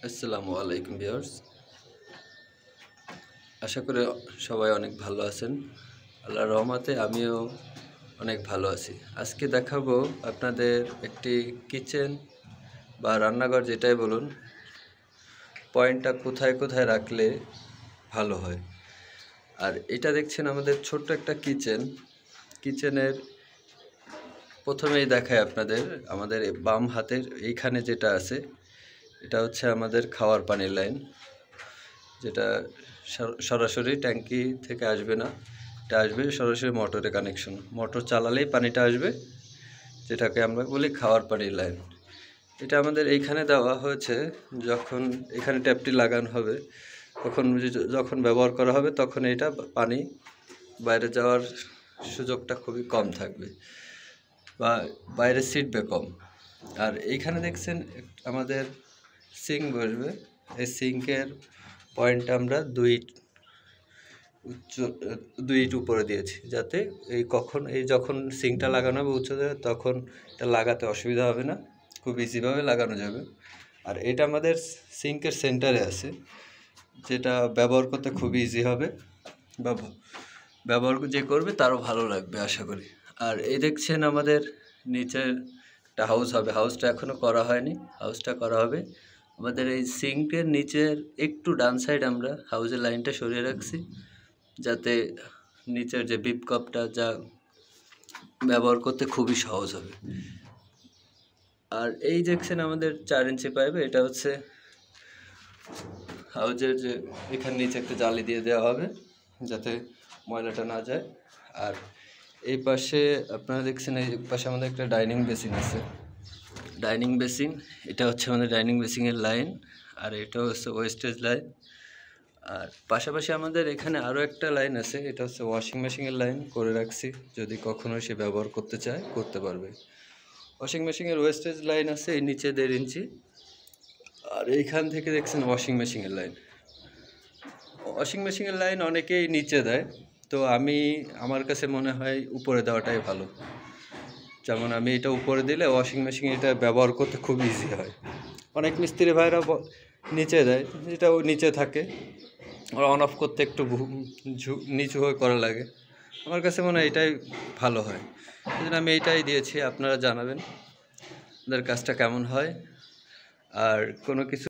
আসসালামু আলাইকুম ভিউয়ার্স। আশা করি সবাই অনেক ভালো আছেন। আল্লাহর রহমতে আমিও অনেক ভালো আছি। আজকে দেখাবো আপনাদের একটি কিচেন বা রান্নাঘর যেটাই বলুন, পয়েন্টটা কোথায় কোথায় রাখলে ভালো হয়। আর এটা দেখছেন আমাদের ছোট্ট একটা কিচেনের প্রথমেই দেখায় আপনাদের আমাদের বাম হাতের এইখানে যেটা আছে, এটা হচ্ছে আমাদের খাওয়ার পানির লাইন, যেটা সরাসরি ট্যাঙ্কি থেকে আসবে না, এটা আসবে সরাসরি মোটরে কানেকশন। মোটর চালালেই পানিটা আসবে, যেটাকে আমরা বলি খাওয়ার পানির লাইন। এটা আমাদের এইখানে দেওয়া হয়েছে। যখন এখানে ট্যাপটি লাগানো হবে, যখন ব্যবহার করা হবে তখন এটা পানি বাইরে যাওয়ার সুযোগটা খুবই কম থাকবে বা বাইরে ছিটবে কম। আর এইখানে দেখছেন আমাদের সিঙ্ক বসবে। এই সিঙ্কের পয়েন্টটা আমরা 2 ইট উপরে দিয়েছি, যাতে যখন সিঙ্কটা লাগানো হবে উচ্চতায়, তখন এটা লাগাতে অসুবিধা হবে না, খুব ইজিভাবে লাগানো যাবে। আর এটা আমাদের সিঙ্কের সেন্টারে আছে, যেটা ব্যবহার করতে খুবই ইজি হবে বা ব্যবহার যে করবে তারও ভালো লাগবে আশা করি। আর এই দেখছেন আমাদের নিচের একটা হাউস হবে, হাউসটা এখনও করা হয়নি, হাউসটা করা হবে। আমাদের এই সিঙ্কের নিচের একটু ডান সাইড আমরা হাউসের লাইনটা সরিয়ে রাখছি, যাতে নিচের যে বিপ কাপটা যা ব্যবহার করতে খুবই সহজ হবে। আর এই দেখছেন আমাদের 4 ইঞ্চি পাইপ, এটা হচ্ছে হাউজের যে এখানে নিচে একটা জালি দিয়ে দেওয়া হবে, যাতে ময়লাটা না যায়। আর এই পাশে আপনারা দেখছেন, এই পাশে আমাদের একটা ডাইনিং বেসিন আছে, ডাইনিং বেসিন, এটা হচ্ছে আমাদের ডাইনিং বেসিনের লাইন, আর এটা হচ্ছে ওয়েস্টেজ লাইন। আর পাশাপাশি আমাদের এখানে আরও একটা লাইন আছে, এটা হচ্ছে ওয়াশিং মেশিনের লাইন করে রাখছি, যদি কখনো সে ব্যবহার করতে চায় করতে পারবে। ওয়াশিং মেশিনের ওয়েস্টেজ লাইন আছে এই নিচে 1.5 ইঞ্চি। আর এইখান থেকে দেখছেন ওয়াশিং মেশিনের লাইন। ওয়াশিং মেশিনের লাইন অনেকেই নিচে দেয়, তো আমার কাছে মনে হয় উপরে দেওয়াটাই ভালো। যেমন আমি এটা উপরে দিলে ওয়াশিং মেশিন এটা ব্যবহার করতে খুব ইজি হয়। অনেক মিস্ত্রি ভাইরা নিচে দেয়, যেটা নিচে থাকে, অন অফ করতে একটু নিচু হয়ে করা লাগে। আমার কাছে মনে হয় এটাই ভালো হয়, এই জন্য আমি এইটাই দিয়েছি। আপনারা জানাবেন আপনাদের কাজটা কেমন হয়। আর কোনো কিছু